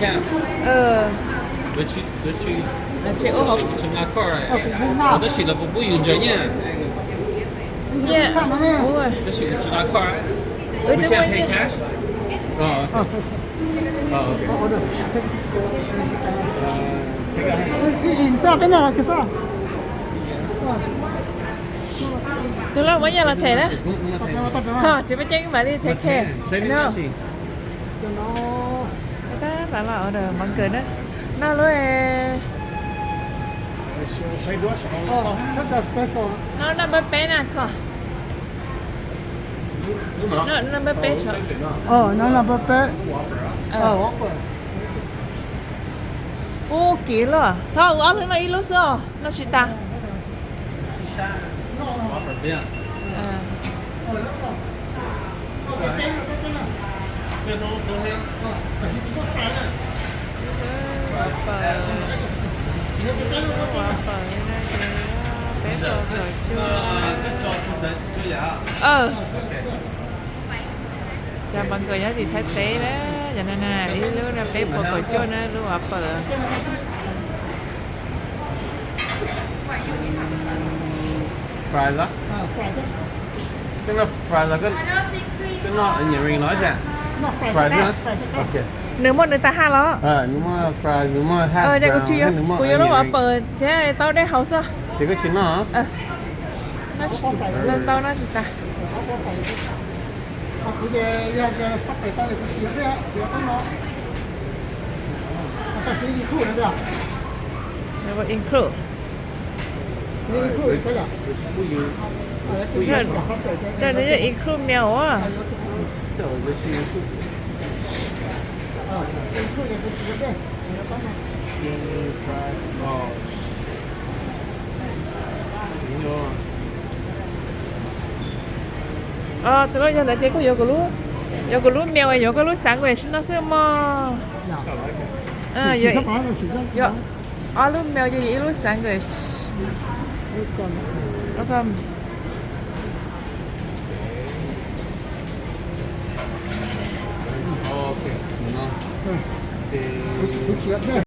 camp. เออ Đôi chi. เจ้าเขา Chỉ là car này. Đó chỉ là bố dùng chơi nha. เนี่ยโอ้ย Đó chỉ là car. Ừ, We thế can't mà pay nhá. cash. Oh, okay. Oh, okay. Take it. Insa cái nào cái sao? tôi lo mấy giờ là thẻ đó Cũng là thầy. khờ chỉ phải chơi mà đi take care Say no nó gì? ta là ở đây bằng cười đó nó nói Say đuối sao? Oh, that's special. nó nằm bên bên nè khờ Đúng rồi. nó nằm bên bên sợ Nó là bắp bẹ. Whopper. ô kỹ rồi thôi ở bên này lúc xưa nó chỉ ta Yeah. cho bằng cười giá thì thái tế đó cho nên là đi lúc ra bé bộ cổ cho nó lúc ở bờ Fries á? Cái là fries là cái nó nhiều người nói chứ. Fries á? Ok. nếu một người ta hai lo Nếu mà fries nếu mà hash đây có brown, chi nếu mà cô yêu lúc ở bờ thế tao đây hậu sao thì có chuyện nó hả? nó lên tao nó chỉ ta Bây giờ sắp phải ta được cái chuyện đấy, giờ nó ta sẽ đi khu này được. nếu mà include Đi khu cái là. cho nên là include mèo á Trời ơi, chị Đi khu này cái chuyện đấy. tụi nó giờ lại chơi có vô cái lú mèo này vô cái lú sáng về nó sẽ mò giờ giờ ở lú mèo gì lú sáng về nó cầm Ok, ngon. Thì